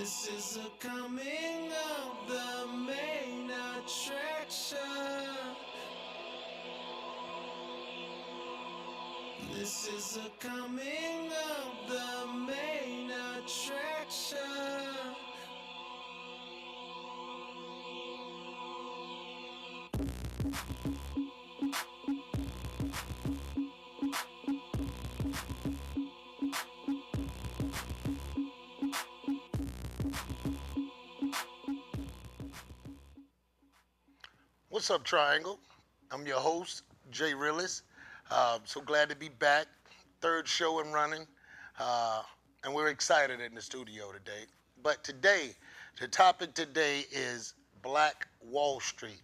This is a coming of the main attraction. This is a coming of the main attraction. What's up, Triangle? I'm your host, Jay Rillis. So glad to be back. Third show and running. Uh, and we're excited in the studio today. But today, the topic today is Black Wall Street.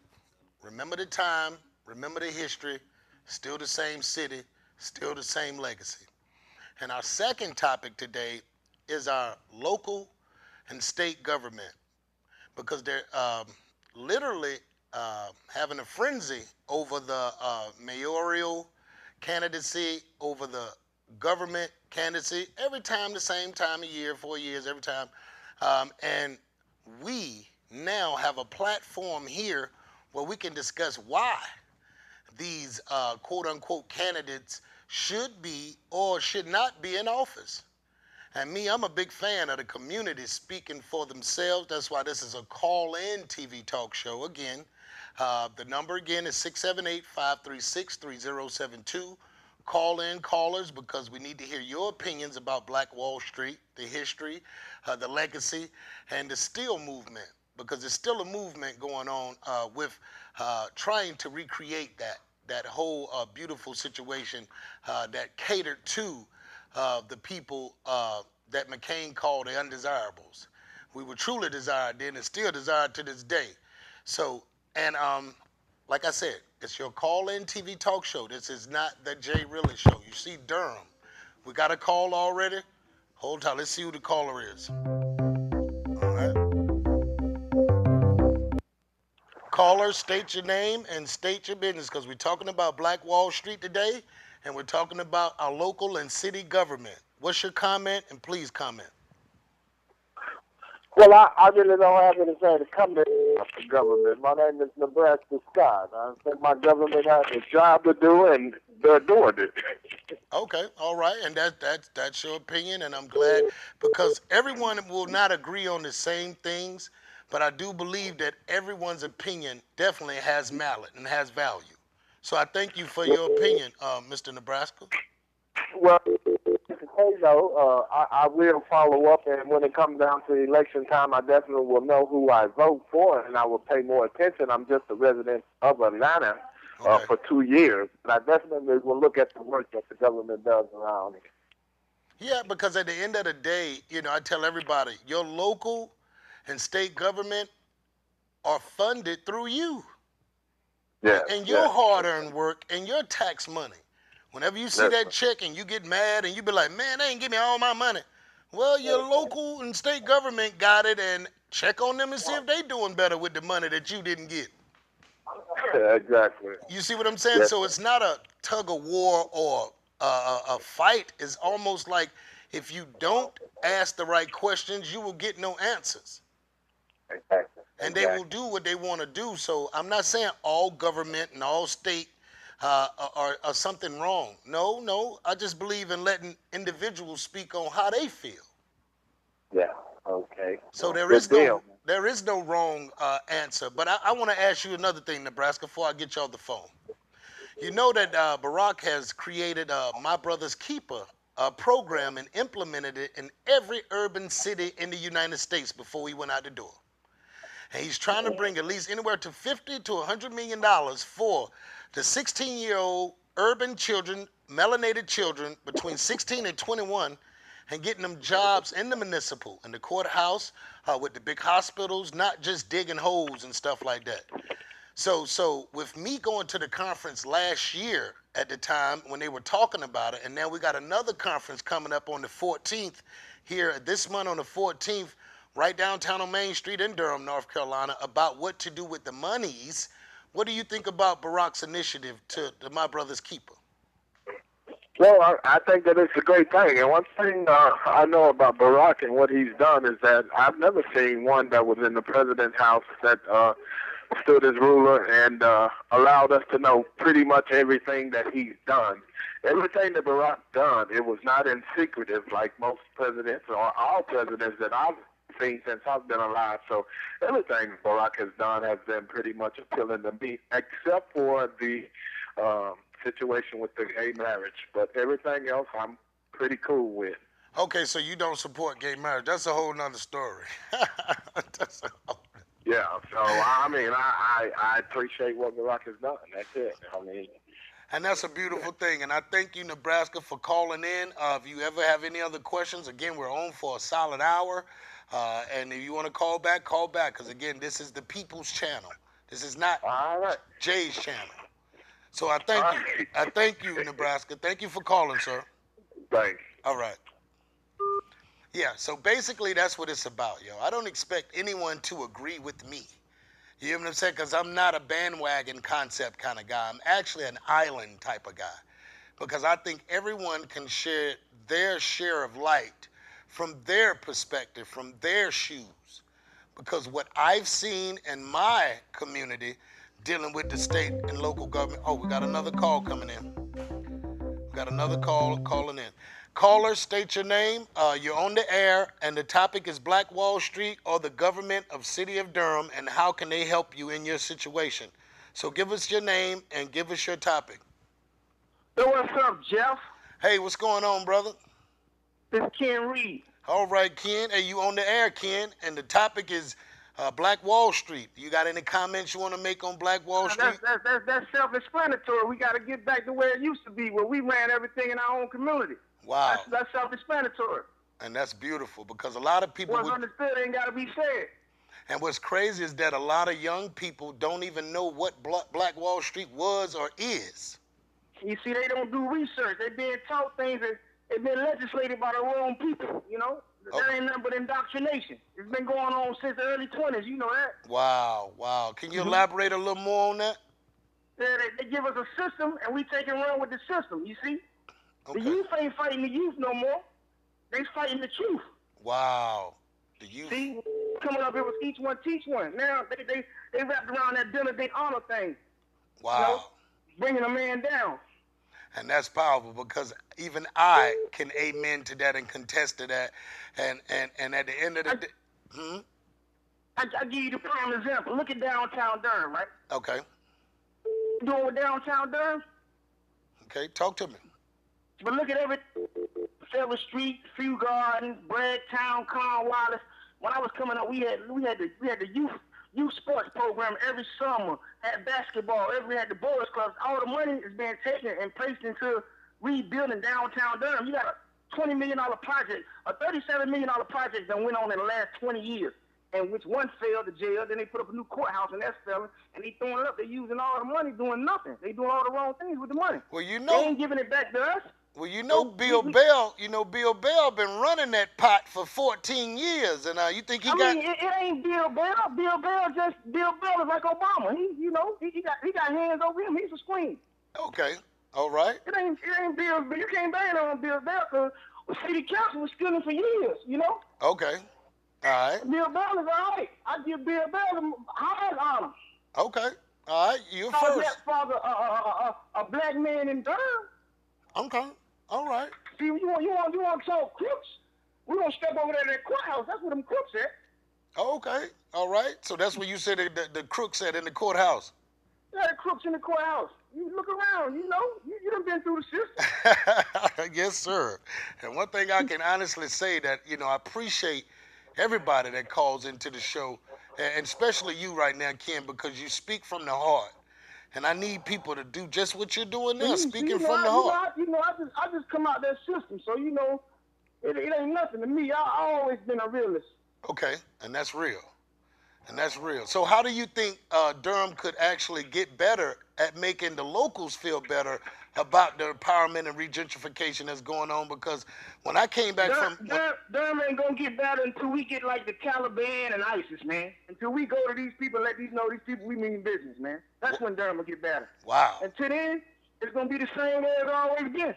Remember the time, remember the history, still the same city, still the same legacy. And our second topic today is our local and state government because they're literally having a frenzy over the mayoral candidacy, over the government candidacy, every time the same time of year, 4 years, every time. And we now have a platform here where we can discuss why these quote unquote candidates should be or should not be in office. And me, I'm a big fan of the community speaking for themselves. That's why this is a call-in TV talk show. Again, the number again is 678-536-3072. Call in callers because we need to hear your opinions about Black Wall Street, the history, the legacy, and the still movement. Because there's still a movement going on with trying to recreate that whole beautiful situation that catered to the people that McCain called the undesirables. We were truly desired then and still desired to this day. So, and like I said, it's your call-in TV talk show. This is not the Jay Rillis show. You see Durham. We got a call already. Hold on. Let's see who the caller is. All right. Caller, state your name and state your business because we're talking about Black Wall Street today and we're talking about our local and city government. What's your comment? And please comment. Well, I really don't have anything to comment on the government. My name is Nebraska Scott. I think my government has a job to do, and they're doing it. Okay, all right, and that's your opinion, and I'm glad because everyone will not agree on the same things, but I do believe that everyone's opinion definitely has merit and has value. So I thank you for your opinion, Mr. Nebraska. Well, I will follow up, and when it comes down to election time, I definitely will know who I vote for, and I will pay more attention. I'm just a resident of Atlanta Okay. for 2 years, and I definitely will look at the work that the government does around it. Yeah, because at the end of the day, I tell everybody your local and state government are funded through you Yes, and your yes, hard-earned work and your tax money. Whenever you see that's that check and you get mad and you be like, man, they ain't give me all my money. Well, your local and state government got it and check on them and see if they doing better with the money that you didn't get. exactly. You see what I'm saying? Yes, So it's not a tug of war or a fight. It's almost like if you don't ask the right questions, you will get no answers. exactly, And they will exactly. do what they want to do. So I'm not saying all government and all state are something wrong. No, no. I just believe in letting individuals speak on how they feel. Yeah. Okay. So Well, there good is no deal. there is no wrong answer. But I want to ask you another thing, Nebraska, before I get you off the phone. You know that Barack has created My Brother's Keeper program and implemented it in every urban city in the United States before he went out the door. And he's trying to bring at least anywhere to 50 to $100 million for the 16-year-old urban children, melanated children between 16 and 21, and getting them jobs in the municipal, in the courthouse, with the big hospitals, not just digging holes and stuff like that. So with me going to the conference last year at the time when they were talking about it, and now we got another conference coming up on the 14th here this month on the 14th, right downtown on Main Street in Durham, North Carolina, about what to do with the monies. What do you think about Barack's initiative to My Brother's Keeper? Well, I think that it's a great thing. And one thing I know about Barack and what he's done is that I've never seen one that was in the president's house that stood as ruler and allowed us to know pretty much everything that he's done. Everything that Barack done, it was not in secretive like most presidents or all presidents that I've seen since I've been alive. So everything Barack has done has been pretty much appealing to me, except for the situation with the gay marriage. But everything else I'm pretty cool with. Okay, so you don't support gay marriage. That's a whole nother story. That's a whole... Yeah, so I mean, I appreciate what Barack has done. That's it. I mean, And that's a beautiful thing. And I thank you, Nebraska, for calling in. If you ever have any other questions, again, we're on for a solid hour. And if you want to call back, because, again, this is the People's Channel. This is not all right. Jay's channel. So I thank All you. right. I thank you, Nebraska. Thank you for calling, sir. Thanks. All right. Yeah, so basically that's what it's about, yo. I don't expect anyone to agree with me. You hear what I'm saying? Because I'm not a bandwagon concept kind of guy. I'm actually an island type of guy. Because I think everyone can share their share of light from their perspective, from their shoes. Because what I've seen in my community dealing with the state and local government. Oh, we got another call coming in. We got another call calling in. Caller, state your name. You're on the air, and the topic is Black Wall Street or the government of City of Durham, and how can they help you in your situation? So give us your name and give us your topic. So what's up, Jeff? Hey, what's going on, brother? This is Ken Reed. All right, Ken. Hey, you on the air, Ken, and the topic is Black Wall Street. You got any comments you want to make on Black Wall Street? That's self-explanatory. We got to get back to where it used to be, where we ran everything in our own community. Wow. That's self-explanatory. And that's beautiful because a lot of people... What's understood ain't got to be said. And what's crazy is that a lot of young people don't even know what Black Wall Street was or is. You see, they don't do research. They being taught things that have been legislated by the wrong people, you know? That ain't nothing but indoctrination. It's been going on since the early 20s. You know that. Wow, wow. Can you elaborate a little more on that? They give us a system, and we take and run with the system, you see? Okay. The youth ain't fighting the youth no more. They fighting the truth. Wow. The youth. See, coming up, it was each one teach one. Now they wrapped around that dinner day honor thing. Wow. You know, bringing a man down. And that's powerful because even I can amen to that and contest to that. And at the end of the day, I give you the prime example. Look at downtown Durham, right? Okay. You doing with downtown Durham? Okay, talk to me. But look at every Silver Street, Few Gardens, Bradtown, Cornwallis. When I was coming up, we had the youth sports program every summer. Had basketball. We had the boys clubs. All the money is being taken and placed into rebuilding downtown Durham. You got a $20 million project, a $37 million project that went on in the last 20 years. And which one failed to jail, then they put up a new courthouse and that's failing, and they throwing it up. They're using all the money doing nothing. They doing all the wrong things with the money. Well, you They know, ain't giving it back to us. Bill Bell. Bill Bell been running that pot for 14 years, and you think he got? It ain't Bill Bell. Bill Bell is like Obama. He got hands over him. He's a screen. Okay, all right. It ain't Bill. But you can't ban on Bill Bell because city council was stealing for years. You know. Okay, all right. Bill Bell is all right. I give Bill Bell the highest honor. Okay, all right. You first. Father, a black man in Durham. Okay, all right. See, you want to talk crooks? We gonna step over there to that courthouse. That's where them crooks at. Okay, all right. So that's what you said the crooks at in the courthouse. Yeah, the crooks in the courthouse. You look around, you done been through the system. Yes, sir. And one thing I can honestly say that, I appreciate everybody that calls into the show, and especially you right now, Ken, because you speak from the heart. And I need people to do just what you're doing now, speaking from the heart. I just come out that system, so it ain't nothing to me. I always been a realist. Okay, and that's real. And that's real. So how do you think Durham could actually get better at making the locals feel better about the empowerment and regentrification that's going on? Because when I came back Durham ain't gonna get better until we get like the Taliban and ISIS, man. Until we go to these people, let these people we mean business, man. That's when Durham will get better. Wow. Until then, it's gonna be the same way it's always been.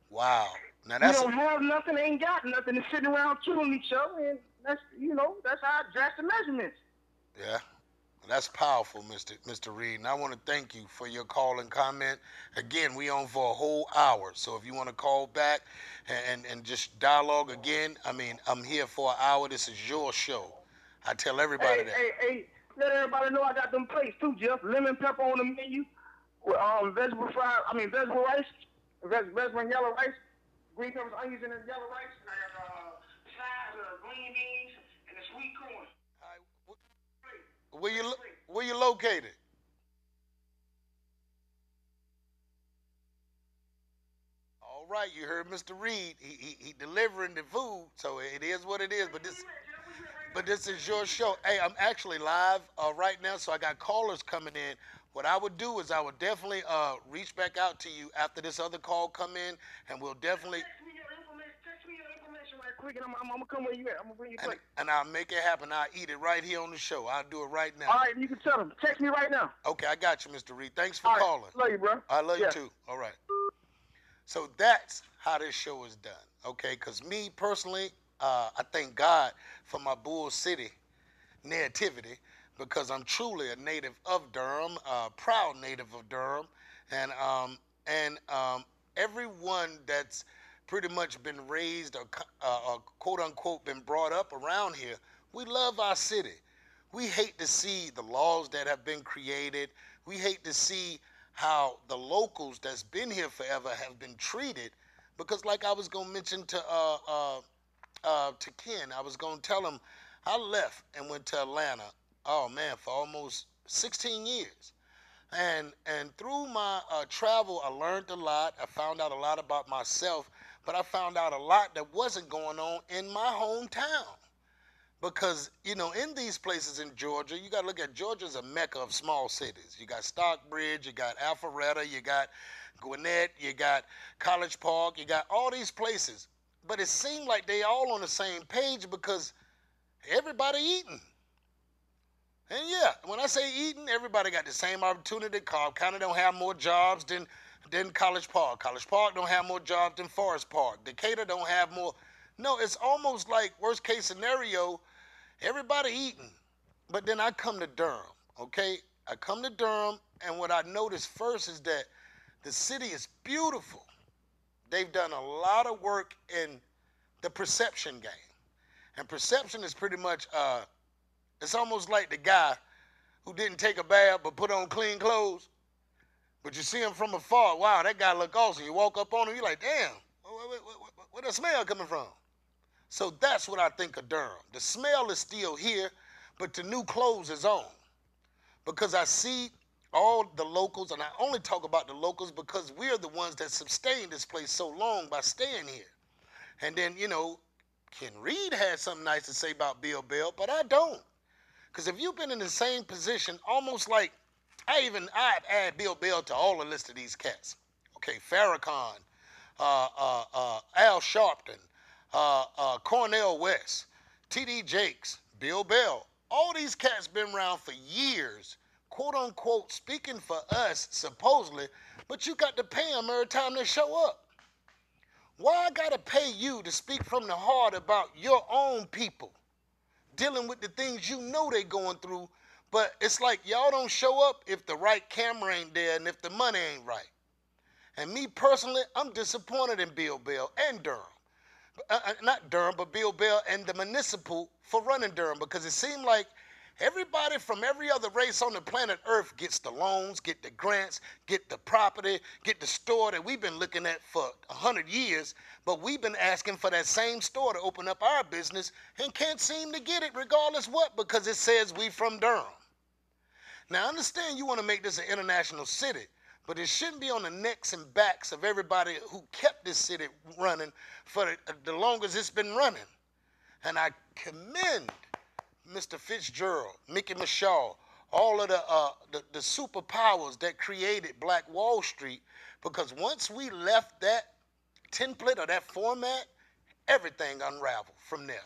Wow. Now We that's don't have nothing, ain't got nothing, and sitting around killing each other, and that's how I dress the measurements. yeah. That's powerful, Mr. Reed. And I want to thank you for your call and comment. Again, we on for a whole hour. So if you want to call back and just dialogue again, I mean, I'm here for an hour. This is your show. I tell everybody Hey, that. hey, hey, let everybody know I got them plates too, Jeff. Lemon pepper on the menu, with vegetable rice, vegetable and yellow rice, green peppers, onions, and yellow rice. I got sides of green beans and the sweet corn. All right, where you located? All right, you heard Mr. Reed. He delivering the food, so it is what it is. But this is your show. Hey, I'm actually live right now, so I got callers coming in. What I would do is I would definitely reach back out to you after this other call come in, and we'll definitely Text me your information right quick, and I'm gonna come where you at. I'm gonna bring you and, plate. and I'll make it happen. I'll eat it right here on the show. I'll do it right now. All right, you can tell them. Text me right now. Okay, I got you, Mr. Reed. Thanks for All right, calling. love you, bro. I love you Yeah. too. All right. So that's how this show is done. Okay, because me personally, I thank God for my Bull City nativity because I'm truly a native of Durham, proud native of Durham, and everyone that's pretty much been raised or quote unquote been brought up around here, we love our city. We hate to see the laws that have been created. We hate to see how the locals that's been here forever have been treated. Because, like I was gonna mention to Ken, I was gonna tell him I left and went to Atlanta. Oh man, for almost 16 years. And through my travel, I learned a lot. I found out a lot about myself, but I found out a lot that wasn't going on in my hometown. Because, in these places in Georgia, you got to look at Georgia as a mecca of small cities. You got Stockbridge, you got Alpharetta, you got Gwinnett, you got College Park, you got all these places. But it seemed like they all on the same page because everybody eating. And yeah, when I say eating, everybody got the same opportunity. Cobb County don't have more jobs than College Park. College Park don't have more jobs than Forest Park. Decatur don't have more. No, it's almost like worst case scenario, everybody eating. But then I come to Durham, okay? I come to Durham, and what I notice first is that the city is beautiful. They've done a lot of work in the perception game. And perception is pretty much, it's almost like the guy who didn't take a bath but put on clean clothes. But you see him from afar, wow, that guy look awesome. You walk up on him, you're like, damn, where the smell coming from? So that's what I think of Durham. The smell is still here, but the new clothes is on. Because I see all the locals, and I only talk about the locals because we're the ones that sustained this place so long by staying here. And then, Ken Reed had something nice to say about Bill Bell, but I don't. Because if you've been in the same position, almost like, I'd add Bill Bell to all the list of these cats. Okay, Farrakhan, Al Sharpton, Cornel West, T.D. Jakes, Bill Bell. All these cats been around for years, quote unquote, speaking for us, supposedly, but you got to pay them every time they show up. Why I gotta pay you to speak from the heart about your own people, dealing with the things you know they going through, but it's like y'all don't show up if the right camera ain't there and if the money ain't right. And me personally, I'm disappointed in Bill Bell and Durham. Not Durham, but Bill Bell and the municipal for running Durham, because it seemed like everybody from every other race on the planet Earth gets the loans, get the grants, get the property, get the store that we've been looking at for 100 years, but we've been asking for that same store to open up our business and can't seem to get it regardless what, because it says we from Durham. Now, I understand you want to make this an international city, but it shouldn't be on the necks and backs of everybody who kept this city running for the longest it's been running. And I commend Mr. Fitzgerald, Mickey Mishaw, all of the superpowers that created Black Wall Street, because once we left that template or that format, everything unraveled from there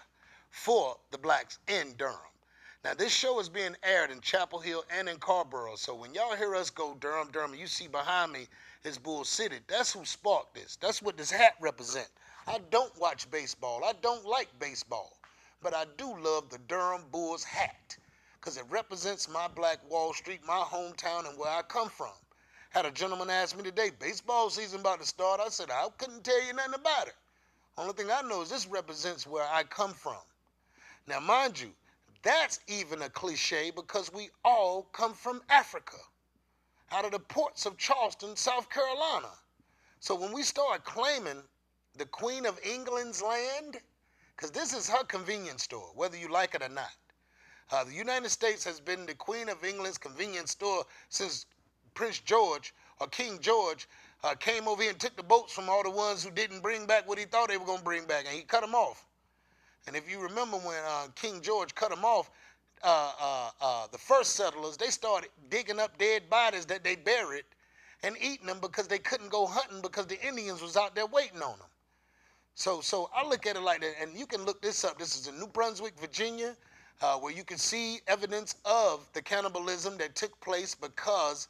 for the blacks in Durham. Now, this show is being aired in Chapel Hill and in Carrboro. So when y'all hear us go Durham, Durham, and you see behind me is Bull City, that's who sparked this. That's what this hat represents. I don't watch baseball. I don't like baseball. But I do love the Durham Bulls hat because it represents my Black Wall Street, my hometown, and where I come from. Had a gentleman ask me today, baseball season about to start. I said, I couldn't tell you nothing about it. Only thing I know is this represents where I come from. Now, mind you, that's even a cliche because we all come from Africa, out of the ports of Charleston, South Carolina. So when we start claiming the Queen of England's land, because this is her convenience store, whether you like it or not. The United States has been the Queen of England's convenience store since Prince George or King George came over here and took the boats from all the ones who didn't bring back what he thought they were going to bring back, and he cut them off. And if you remember when King George cut them off, the first settlers, they started digging up dead bodies that they buried and eating them because they couldn't go hunting because the Indians was out there waiting on them. So I look at it like that, and you can look this up. This is in New Brunswick, Virginia, where you can see evidence of the cannibalism that took place because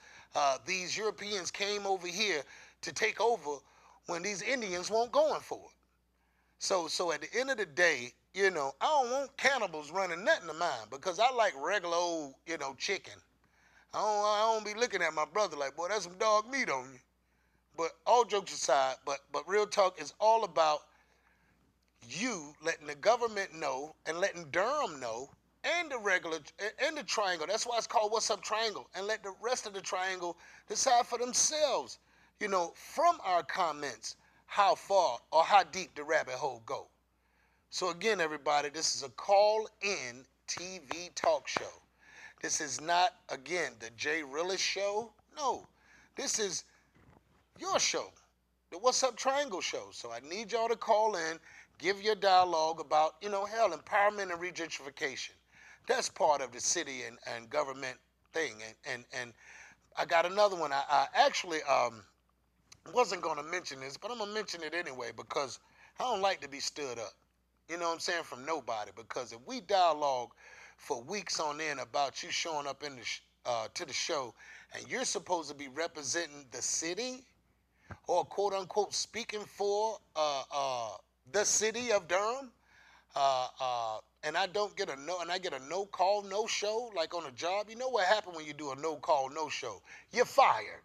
these Europeans came over here to take over when these Indians weren't going for it. So at the end of the day, you know, I don't want cannibals running nothing of mine because I like regular old, you know, chicken. I don't be looking at my brother like, boy, that's some dog meat on you. But all jokes aside, but real talk is all about you letting the government know and letting Durham know and the regular and the triangle. That's why it's called What's Up Triangle. And let the rest of the triangle decide for themselves, you know, from our comments, how far or how deep the rabbit hole go. So again, everybody, this is a call-in TV talk show. This is not, again, the Jay Rillis show. No, this is your show, the What's Up Triangle show. So I need y'all to call in, give your dialogue about, you know, hell, empowerment and regentrification. That's part of the city and government thing. And I got another one. I actually wasn't going to mention this, but I'm going to mention it anyway because I don't like to be stood up. You know what I'm saying? From nobody. Because if we dialogue for weeks on end about you showing up in to the show and you're supposed to be representing the city or quote unquote speaking for the city of Durham, and I don't get I get a no call, no show like on a job. You know what happened when you do a no call, no show? You're fired.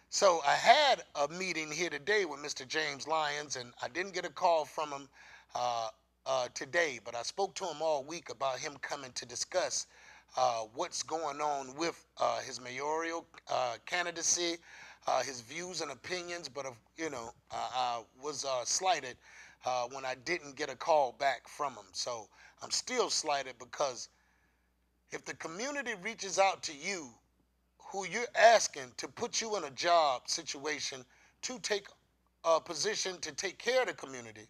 So I had a meeting here today with Mr. James Lyons, and I didn't get a call from him today, but I spoke to him all week about him coming to discuss what's going on with his mayoral candidacy, his views and opinions. But you know, I was slighted when I didn't get a call back from him. So I'm still slighted because if the community reaches out to you, who you're asking to put you in a job situation to take a position to take care of the community,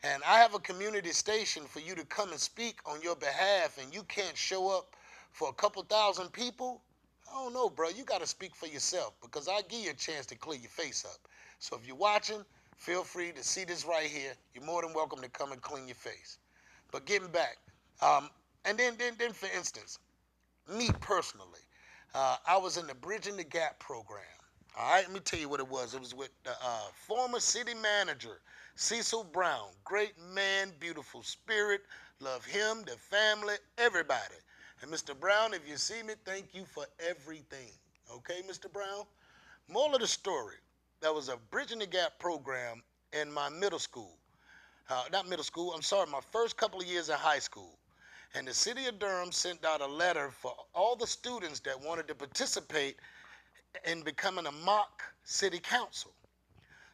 and I have a community station for you to come and speak on your behalf, and you can't show up for a couple thousand people, I don't know, bro. You got to speak for yourself because I'll give you a chance to clear your face up. So if you're watching, feel free to see this right here. You're more than welcome to come and clean your face. But getting back, and then for instance, me personally, I was in the Bridging the Gap program. All right, let me tell you what it was. It was with the former city manager, Cecil Brown. Great man, beautiful spirit. Love him, the family, everybody. And Mr. Brown, if you see me, thank you for everything. Okay, Mr. Brown? Moral of the story, there was a Bridging the Gap program in my middle school. Not middle school, I'm sorry, my first couple of years in high school. And the city of Durham sent out a letter for all the students that wanted to participate in becoming a mock city council.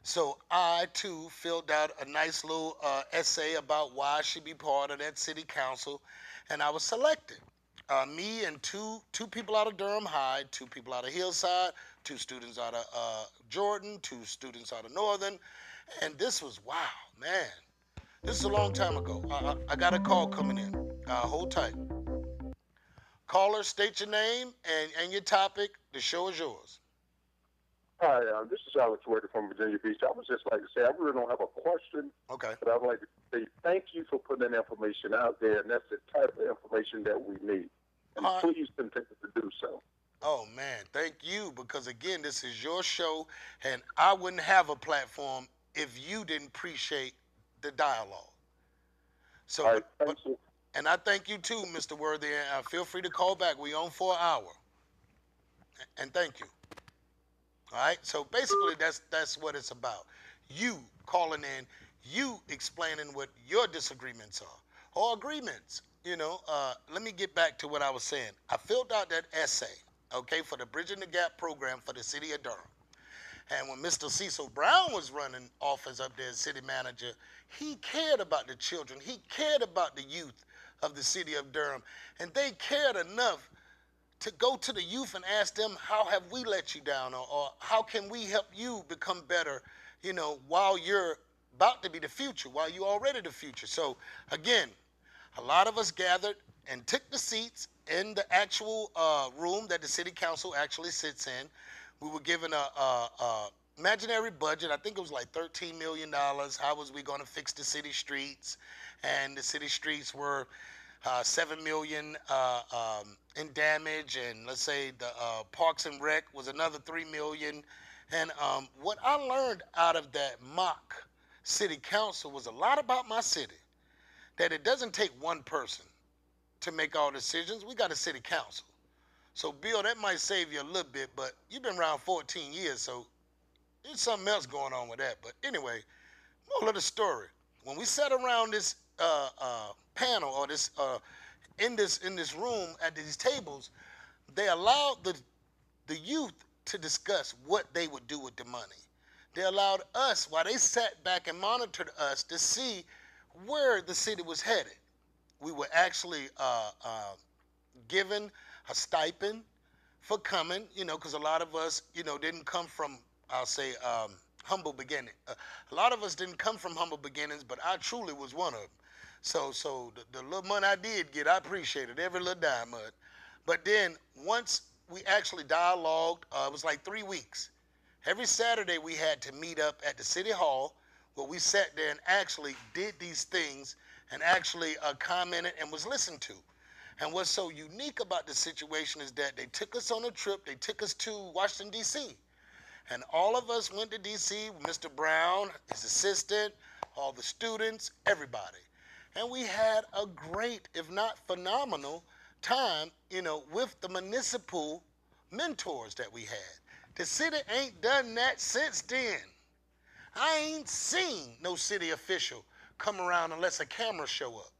So I, too, filled out a nice little essay about why I should be part of that city council, and I was selected. Me and two people out of Durham High, 2 people out of Hillside, 2 students out of Jordan, 2 students out of Northern, and this was, wow, man. This is a long time ago. I got a call coming in. Hold tight. Caller, state your name and your topic. The show is yours. Hi, this is Alex Wader from Virginia Beach. I would just like to say I really don't have a question, Okay. but I'd like to say thank you for putting that information out there, and that's the type of information that we need. And All right. please continue to do so. Oh man, thank you, because again, this is your show, and I wouldn't have a platform if you didn't appreciate the dialogue. So, All right, thanks. and I thank you too, Mr. Worthy. And feel free to call back. We on for an hour. And thank you. All right. So basically, that's what it's about. You calling in, you explaining what your disagreements are or agreements. Let me get back to what I was saying. I filled out that essay, okay, for the Bridging the Gap program for the city of Durham. And when Mr. Cecil Brown was running office up there as city manager, he cared about the children. He cared about the youth of the city of Durham. And they cared enough to go to the youth and ask them, how have we let you down? Or how can we help you become better, while you're about to be the future, while you're already the future. So again, a lot of us gathered and took the seats in the actual room that the city council actually sits in. We were given a imaginary budget. I think it was like $13 million. How was we going to fix the city streets? And the city streets were $7 million in damage, and let's say the Parks and Rec was another $3 million. And what I learned out of that mock city council was a lot about my city. That it doesn't take one person to make all decisions. We got a city council. So, Bill, that might save you a little bit, but you've been around 14 years, so there's something else going on with that. But anyway, moral of the story: when we sat around this panel or this in this room at these tables, they allowed the youth to discuss what they would do with the money. They allowed us, while they sat back and monitored us, to see where the city was headed. We were actually given a stipend for coming, because a lot of us, didn't come from, I'll say, humble beginning. A lot of us didn't come from humble beginnings, but I truly was one of them. So the little money I did get, I appreciated every little dime of it. But then once we actually dialogued, it was like 3 weeks. Every Saturday we had to meet up at the city hall, where we sat there and actually did these things and actually commented and was listened to. And what's so unique about the situation is that they took us on a trip. They took us to Washington, D.C. And all of us went to D.C. with Mr. Brown, his assistant, all the students, everybody. And we had a great, if not phenomenal, time, with the municipal mentors that we had. The city ain't done that since then. I ain't seen no city official come around unless a camera show up.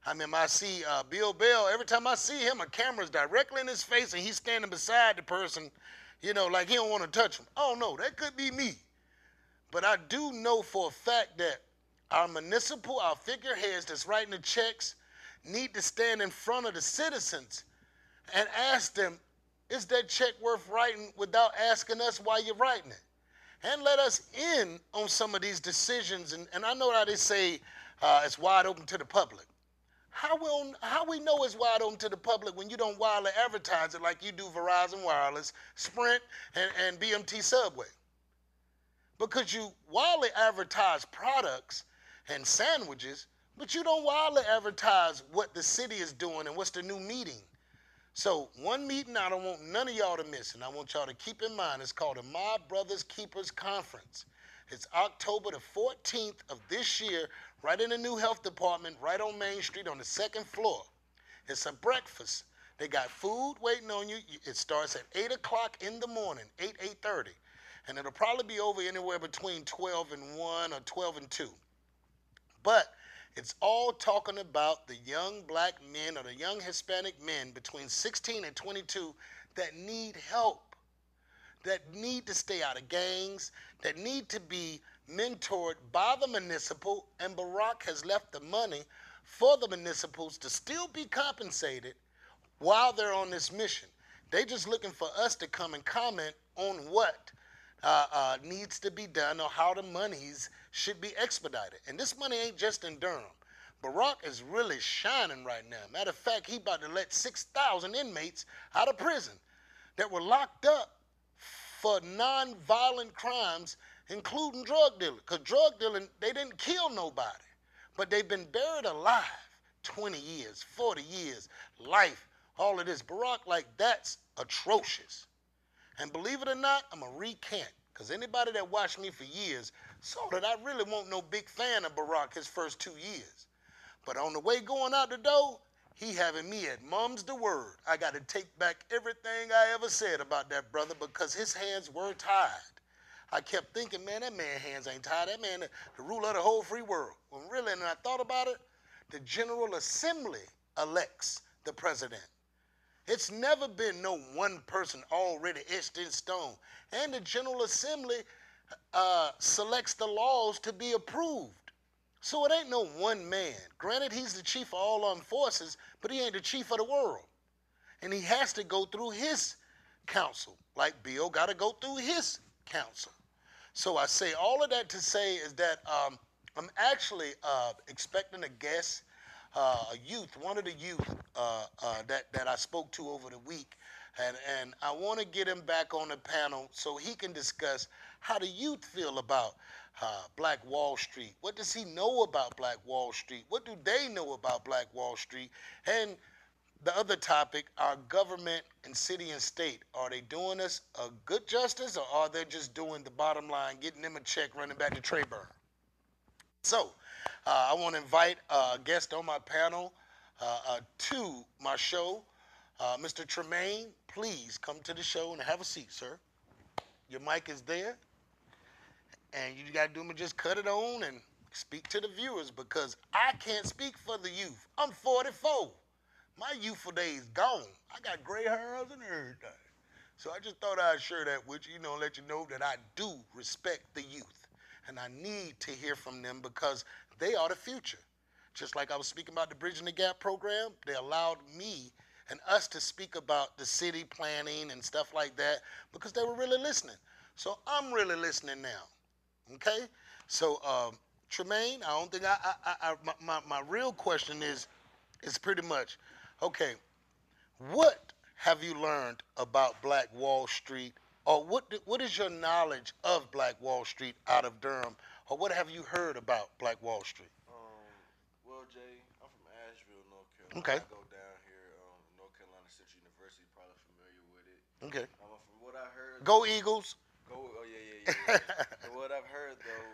I mean, I see Bill Bell, every time I see him, a camera's directly in his face and he's standing beside the person, like he don't want to touch him. Oh no, that could be me. But I do know for a fact that our figureheads that's writing the checks need to stand in front of the citizens and ask them, is that check worth writing, without asking us why you're writing it? And let us in on some of these decisions. And I know how they say it's wide open to the public. How we know it's wide open to the public when you don't widely advertise it like you do Verizon Wireless, Sprint, and BMT Subway? Because you widely advertise products and sandwiches, but you don't widely advertise what the city is doing and what's the new meeting. So one meeting I don't want none of y'all to miss, and I want y'all to keep in mind, it's called the My Brothers Keepers Conference. It's October the 14th of this year, right in the new health department, right on Main Street on the second floor. It's a breakfast. They got food waiting on you. It starts at 8 o'clock in the morning, 8:30. And it'll probably be over anywhere between 12 and 1 or 12 and 2. But it's all talking about the young black men or the young Hispanic men between 16 and 22 that need help, that need to stay out of gangs, that need to be mentored by the municipal, and Barack has left the money for the municipals to still be compensated while they're on this mission. They just looking for us to come and comment on what needs to be done or how the monies should be expedited. And this money ain't just in Durham. Barack is really shining right now. Matter of fact, he about to let 6,000 inmates out of prison that were locked up for non-violent crimes, including drug dealing. Because drug dealing, they didn't kill nobody, but they've been buried alive 20 years, 40 years, life, all of this. Barack, like, that's atrocious. And believe it or not, I'm going to recant, because anybody that watched me for years saw that I really wasn't no big fan of Barack his first 2 years. But on the way going out the door, he having me at mum's the word. I got to take back everything I ever said about that brother because his hands were tied. I kept thinking, man, that man's hands ain't tied. That man, the ruler of the whole free world. When really, and I thought about it, the General Assembly elects the president. It's never been no one person already etched in stone. And the General Assembly selects the laws to be approved. So it ain't no one man. Granted, he's the chief of all armed forces, but he ain't the chief of the world. And he has to go through his council, like Bill got to go through his council. So I say all of that to say is that I'm actually expecting a guest, a youth, one of the youth that I spoke to over the week. And I want to get him back on the panel so he can discuss how the youth feel about Black Wall Street. What does he know about Black Wall Street? What do they know about Black Wall Street? And the other topic, our government and city and state, are they doing us a good justice, or are they just doing the bottom line, getting them a check, running back to Trayburn? So I want to invite a guest on my panel to my show. Mr. Tremaine, please come to the show and have a seat, sir. Your mic is there. And you got to do me just cut it on and speak to the viewers, because I can't speak for the youth. I'm 44. My youthful days gone. I got gray hairs and everything. So I just thought I'd share that with you, let you know that I do respect the youth. And I need to hear from them because they are the future. Just like I was speaking about the Bridging the Gap program, they allowed me and us to speak about the city planning and stuff like that because they were really listening. So I'm really listening now. Okay, so Tremaine, I don't think my real question is pretty much, okay, what have you learned about Black Wall Street, or what is your knowledge of Black Wall Street out of Durham, or what have you heard about Black Wall Street? Well, Jay, I'm from Asheville, North Carolina. Okay. I go down here, North Carolina Central University, probably familiar with it. Okay. From what I heard, Go Eagles. Oh yeah. From what I've heard though,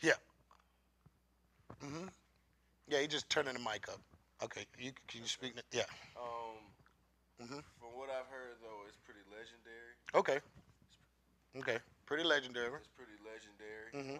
Yeah. Yeah, he just turning the mic up. Okay, can you speak? Yeah. From what I've heard though, it's pretty legendary. Okay. Pretty legendary. It's pretty legendary.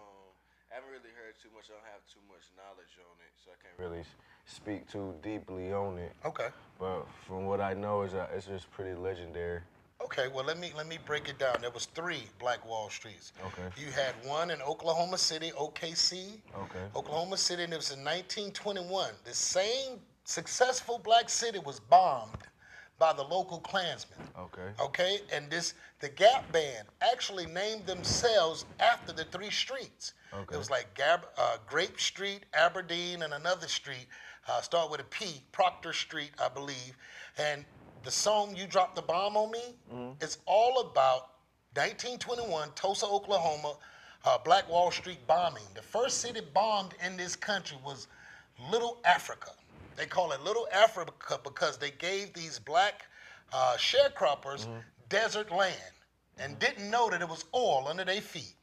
I haven't really heard too much. I don't have too much knowledge on it, so I can't really speak too deeply on it. Okay. But from what I know, it's just pretty legendary. Okay, well, let me break it down. There was 3 Black Wall Streets. Okay. You had one in Oklahoma City, OKC. Okay. Oklahoma City, and it was in 1921. The same successful black city was bombed by the local Klansmen. Okay. Okay, and the Gap Band actually named themselves after the 3 streets. Okay. It was like Grape Street, Aberdeen, and another street, start with a P, Proctor Street, I believe. And the song "You Dropped the Bomb on Me" is all about 1921, Tulsa, Oklahoma, Black Wall Street bombing. The first city bombed in this country was Little Africa. They call it Little Africa because they gave these black sharecroppers desert land and didn't know that it was oil under their feet.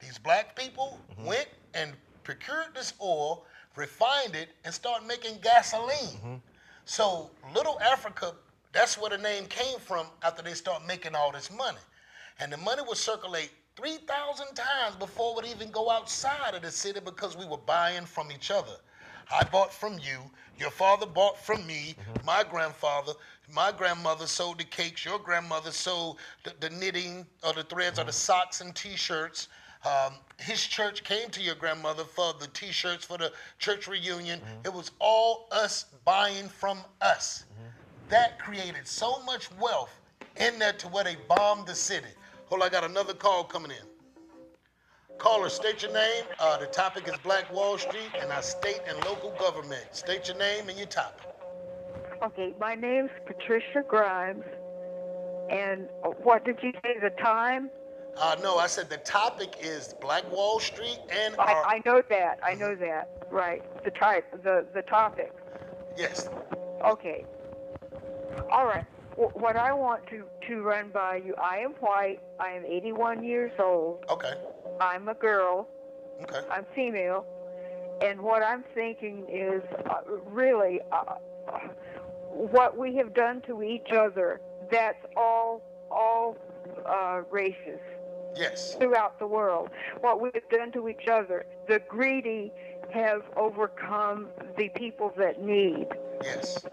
These black people went and procured this oil, refined it, and started making gasoline. So Little Africa, that's where the name came from after they started making all this money. And the money would circulate 3,000 times before it would even go outside of the city because we were buying from each other. I bought from you, your father bought from me, my grandfather, my grandmother sold the cakes, your grandmother sold the knitting or the threads or the socks and T-shirts. His church came to your grandmother for the T-shirts for the church reunion. It was all us buying from us. That created so much wealth in there to where they bombed the city. Hold on, I got another call coming in. Caller, state your name. The topic is Black Wall Street and our state and local government. State your name and your topic. Okay, my name's Patricia Grimes, and what did you say, the time? No, I said the topic is Black Wall Street and I know that, I know that, right, the topic. yes. Okay, all right. What I want to run by you, I am white, I am 81 years old, Okay. I'm a girl, Okay. I'm female, and what I'm thinking is really what we have done to each other, that's all races Yes. throughout the world. What we have done to each other, the greedy have overcome the people that need. Yes.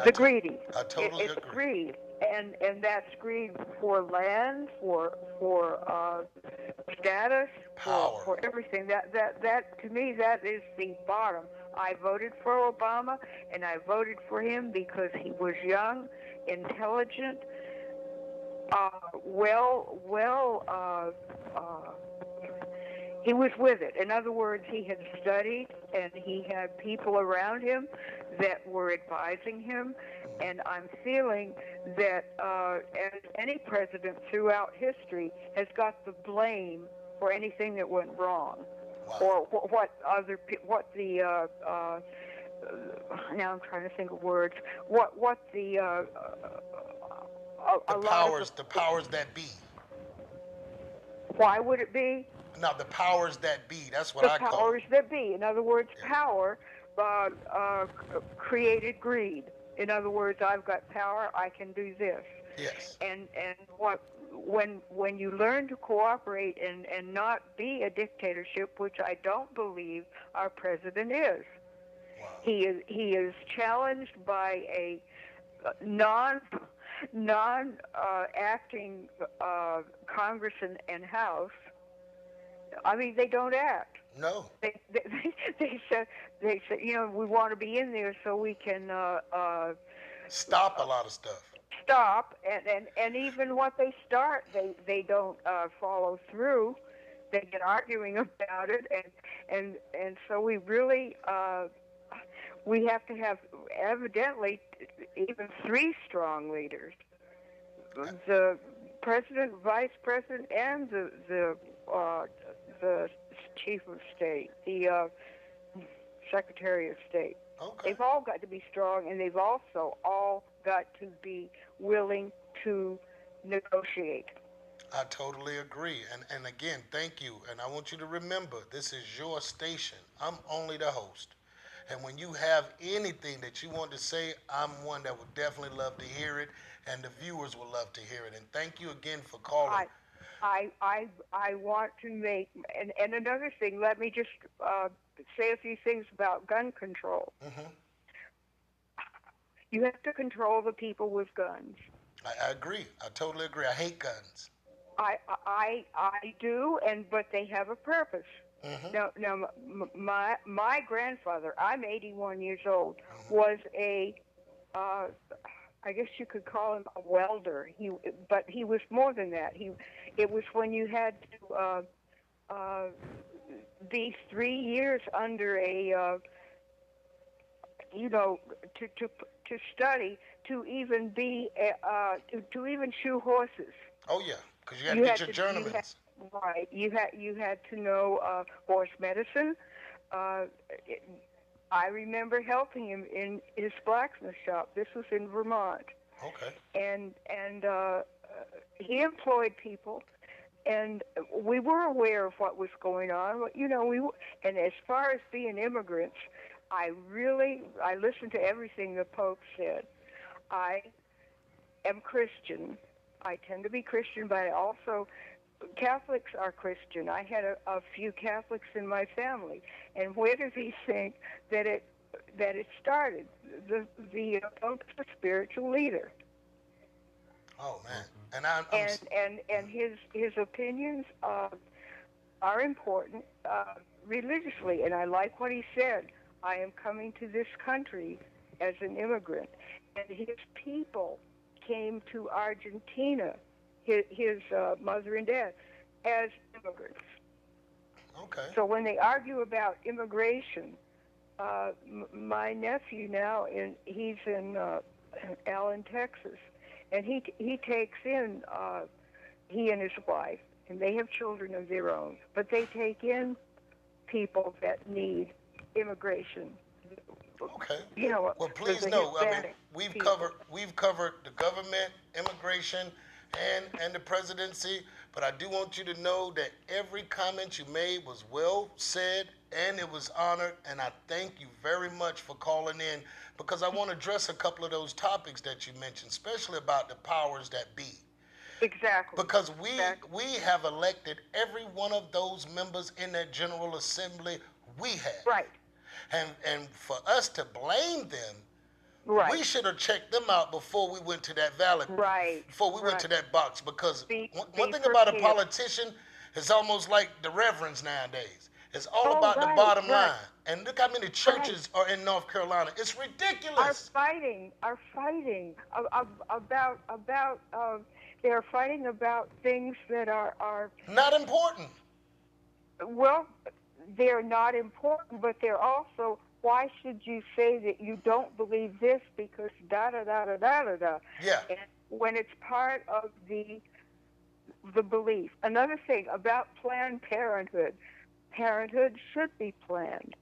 The greedy. I totally It's agree. greed, and that's greed for land, for status, Power. for everything. That to me, that is the bottom. I voted for Obama, and I voted for him because he was young, intelligent, he was with it. In other words, he had studied, and he had people around him that were advising him. And I'm feeling that as any president throughout history has got the blame for anything that went wrong, or now I'm trying to think of words. The powers that be. Why would it be? No, the powers that be. That's what I call it. The powers that be. In other words, power created greed. In other words, I've got power, I can do this. Yes. And when you learn to cooperate and not be a dictatorship, which I don't believe our president is. Wow. He is challenged by a acting Congress and House. I mean, they don't act. No. They said, we want to be in there so we can stop a lot of stuff. Stop, and even what they start, they don't follow through. They get arguing about it, and so we really we have to have evidently even 3 strong leaders: the president, vice president, and the chief of state, the secretary of state. Okay. They've all got to be strong, and they've also all got to be willing to negotiate. I totally agree. And again, thank you. And I want you to remember, this is your station. I'm only the host. And when you have anything that you want to say, I'm one that would definitely love to hear it, and the viewers will love to hear it. And thank you again for calling. I want to make, and another thing, let me just say a few things about gun control. Mm-hmm. You have to control the people with guns. I agree. I totally agree. I hate guns. I do, but they have a purpose. Mm-hmm. Now, my grandfather, I'm 81 years old, mm-hmm. was a, I guess you could call him a welder. But he was more than that. It was when you had to be 3 years under a, to study to even be to even shoe horses. Oh yeah, because you had to get your journeyman's. Right. You had to know horse medicine. I remember helping him in his blacksmith shop. This was in Vermont. Okay. And he employed people, and we were aware of what was going on. And as far as being immigrants, I listened to everything the Pope said. I am Christian. I tend to be Christian, but I also, Catholics are Christian. I had a few Catholics in my family. And where does he think that it started? The Pope's a spiritual leader. Oh man, and his opinions are important religiously. And I like what he said. I am coming to this country as an immigrant, and his people came to Argentina, his mother and dad, as immigrants. Okay. So when they argue about immigration, my nephew now, he's in Allen, Texas, and he takes in he and his wife, and they have children of their own, but they take in people that need immigration. Okay. You know, Well, please the know, I mean, Hispanic we've people. covered the government, immigration, and the presidency. But I do want you to know that every comment you made was well said and it was honored. And I thank you very much for calling in, because I want to address a couple of those topics that you mentioned, especially about the powers that be. Exactly. Because Exactly. we have elected every one of those members in that General Assembly. We have. Right. And for us to blame them, Right. we should have checked them out before we went to that ballot. Right. Before we went to that box, because Be one thing about a prepared. politician is almost like the reverends nowadays. It's all Oh, about the right, bottom right. line. And look how many churches are in North Carolina. It's Are ridiculous. fighting about they're fighting about things that are Not important. well, they're not important, but they're also, why should you say that you don't believe this because da da da da da da da? Yeah. And when it's part of the belief. Another thing about Planned Parenthood, parenthood should be planned.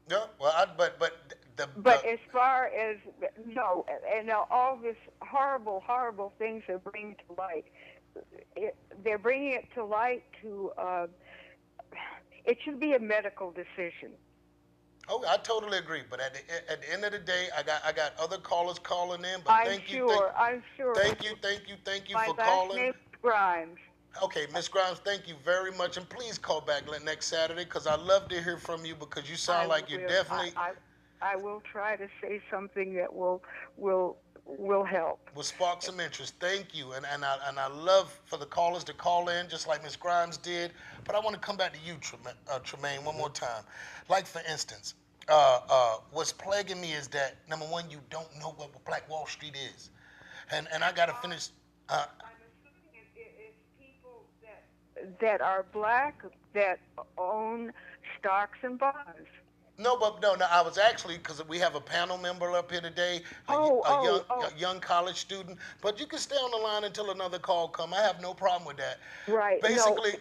Yeah. Well, But as far as, no, and now all this horrible things they're bringing to light, they're bringing it to light to, it should be a medical decision. Oh, I totally agree. But at the end of the day, I got other callers calling in. But I'm thank you. Thank you Thank you My for last calling. name is Grimes. Okay, Miss Grimes, thank you very much, and please call back next Saturday, because I love to hear from you, because you sound like you're definitely I will try to say something that will help. will spark some interest. Thank you, and I love for the callers to call in, just like Miss Grimes did. But I want to come back to you, Tremaine, one more time. Like for instance, what's plaguing me is that number one, you don't know what Black Wall Street is, and I got to finish. I'm assuming it's people that are black that own stocks and bonds. No, I was actually, because we have a panel member up here today, a young college student. But you can stay on the line until another call come. I have no problem with that. Right. Basically,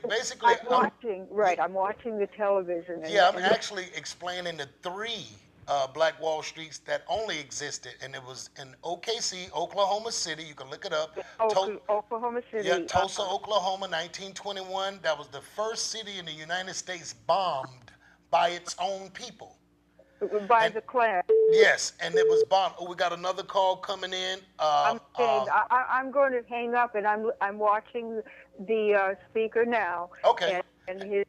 I'm watching the television. I'm actually explaining the three Black Wall Streets that only existed, and it was in OKC, Oklahoma City. You can look it up. Oklahoma City. Yeah, Tulsa, Oklahoma, 1921. That was the first city in the United States bombed by its own people. The Klan. Yes, and it was bombed. Oh, we got another call coming in. I'm going to hang up, and I'm watching the speaker now. Okay. Thank you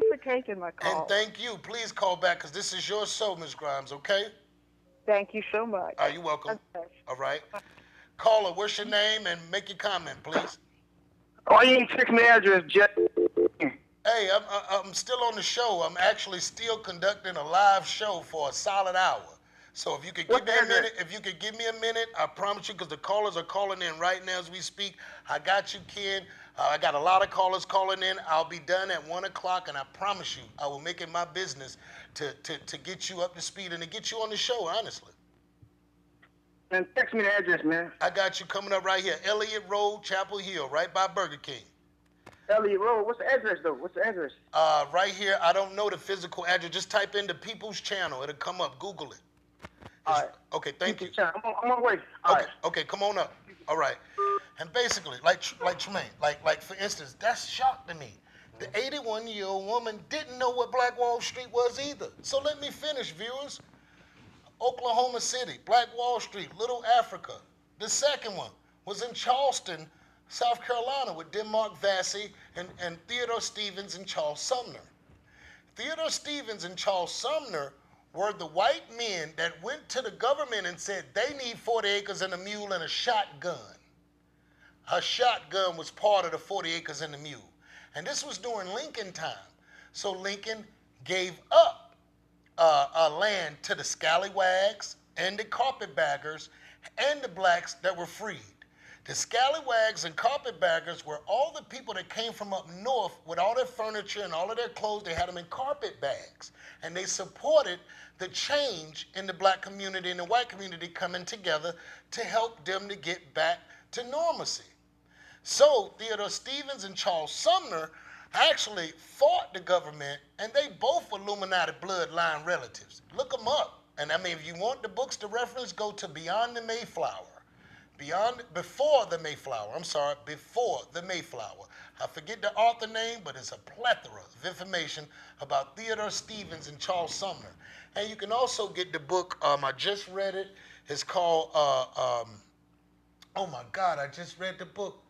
for taking my call. And thank you. Please call back, because this is your show, Ms. Grimes, okay? Thank you so much. Are you welcome? Okay. All right. Caller, what's your name, and make your comment, please. Oh, you ain't text me address, Jeff. Hey, I'm still on the show. I'm actually still conducting a live show for a solid hour. So if you could give me a minute, I promise you, because the callers are calling in right now as we speak. I got you, Ken. I got a lot of callers calling in. I'll be done at 1 o'clock, and I promise you, I will make it my business to get you up to speed and to get you on the show, honestly. And text me the address, man. I got you coming up right here. Elliott Road, Chapel Hill, right by Burger King. Elliott Road. What's the address, though? What's the address? Right here. I don't know the physical address. Just type in the People's Channel. It'll come up. Google it. All right. Okay, thank you. I'm on my way. All right. Okay, come on up. All right. And basically, like Tremaine, like for instance, that's shock to me. The 81-year-old woman didn't know what Black Wall Street was either. So let me finish, viewers. Oklahoma City, Black Wall Street, Little Africa. The second one was in Charleston, South Carolina, with Denmark Vesey and Theodore Stevens and Charles Sumner. Theodore Stevens and Charles Sumner were the white men that went to the government and said they need 40 acres and a mule and a shotgun. A shotgun was part of the 40 acres and a mule. And this was during Lincoln time. So Lincoln gave up land to the scallywags and the carpetbaggers and the blacks that were freed. The scallywags and carpetbaggers were all the people that came from up north with all their furniture and all of their clothes. They had them in carpet bags. And they supported the change in the black community and the white community coming together to help them to get back to normalcy. So Theodore Stevens and Charles Sumner actually fought the government, and they both were Illuminati bloodline relatives. Look them up. And I mean, if you want the books to reference, go to Before the Mayflower. Before the Mayflower. I forget the author name, but it's a plethora of information about Theodore Stevens and Charles Sumner. And you can also get the book, I just read it. It's called, oh my God, I just read the book.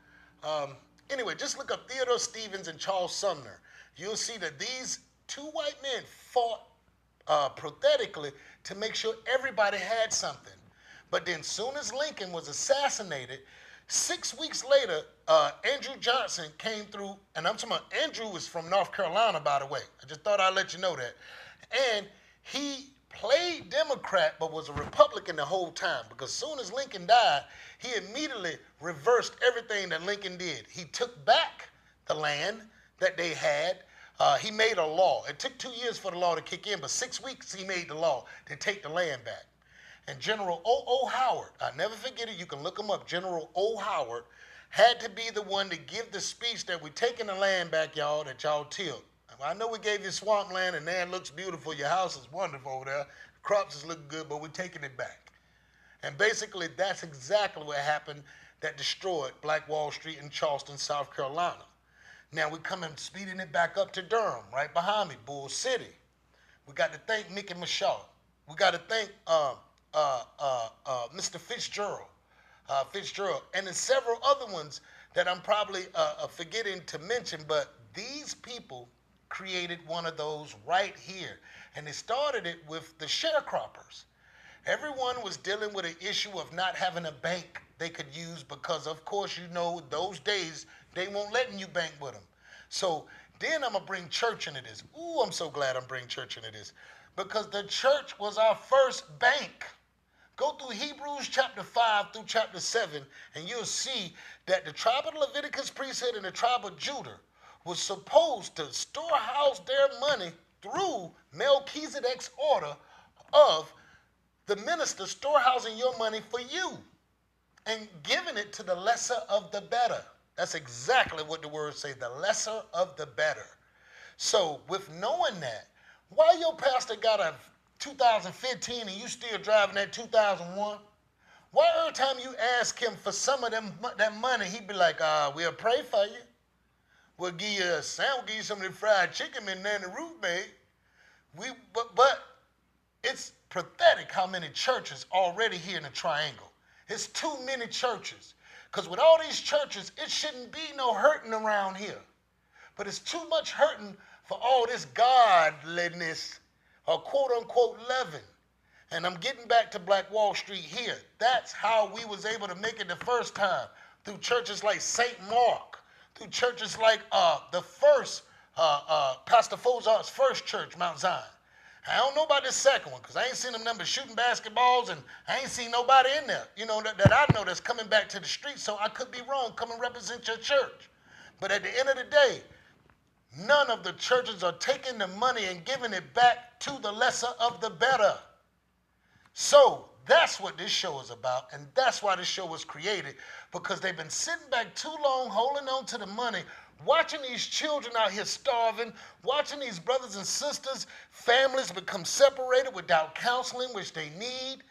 Anyway, just look up Theodore Stevens and Charles Sumner. You'll see that these two white men fought pathetically to make sure everybody had something. But then soon as Lincoln was assassinated, 6 weeks later, Andrew Johnson came through, and I'm talking about Andrew was from North Carolina, by the way. I just thought I'd let you know that. And he played Democrat but was a Republican the whole time, because as soon as Lincoln died, he immediately reversed everything that Lincoln did. He took back the land that they had. He made a law. It took 2 years for the law to kick in, but 6 weeks he made the law to take the land back. And General O. Howard, I never forget it, you can look him up, General O. Howard had to be the one to give the speech that we're taking the land back, y'all, that y'all tilled. I know we gave you swampland and there it looks beautiful, your house is wonderful over there, crops is looking good, but we're taking it back. And basically that's exactly what happened that destroyed Black Wall Street in Charleston, South Carolina. Now we're coming, speeding it back up to Durham, right behind me, Bull City. We got to thank Mickey Michaud. We got to thank Mr. Fitzgerald, and then several other ones that I'm probably forgetting to mention, but these people created one of those right here. And they started it with the sharecroppers. Everyone was dealing with an issue of not having a bank they could use because, of course, you know, those days, they won't letting you bank with them. So then I'm going to bring church into this. Ooh, I'm so glad I'm bringing church into this. Because the church was our first bank. Go through Hebrews chapter 5 through chapter 7, and you'll see that the tribe of Leviticus priesthood and the tribe of Judah was supposed to storehouse their money through Melchizedek's order of the minister storehousing your money for you and giving it to the lesser of the better. That's exactly what the words say, the lesser of the better. So with knowing that, why your pastor got a 2015 and you still driving that 2001? Why every time you ask him for some of that money, he'd be like, we'll pray for you. We'll give you a sandwich, give you some of the fried chicken and Nanny Ruth made. But it's pathetic how many churches already here in the Triangle. It's too many churches. Because with all these churches, it shouldn't be no hurting around here. But it's too much hurting for all this godliness or quote-unquote leaven. And I'm getting back to Black Wall Street here. That's how we was able to make it the first time, through churches like St. Mark, through churches like the first, Pastor Fozart's first church, Mount Zion. I don't know about this second one because I ain't seen them numbers shooting basketballs and I ain't seen nobody in there, you know, that I know that's coming back to the street, so I could be wrong. Come and represent your church. But at the end of the day, none of the churches are taking the money and giving it back to the lesser of the better. So that's what this show is about, and that's why this show was created, because they've been sitting back too long holding on to the money, watching these children out here starving, watching these brothers and sisters, families become separated without counseling, which they need,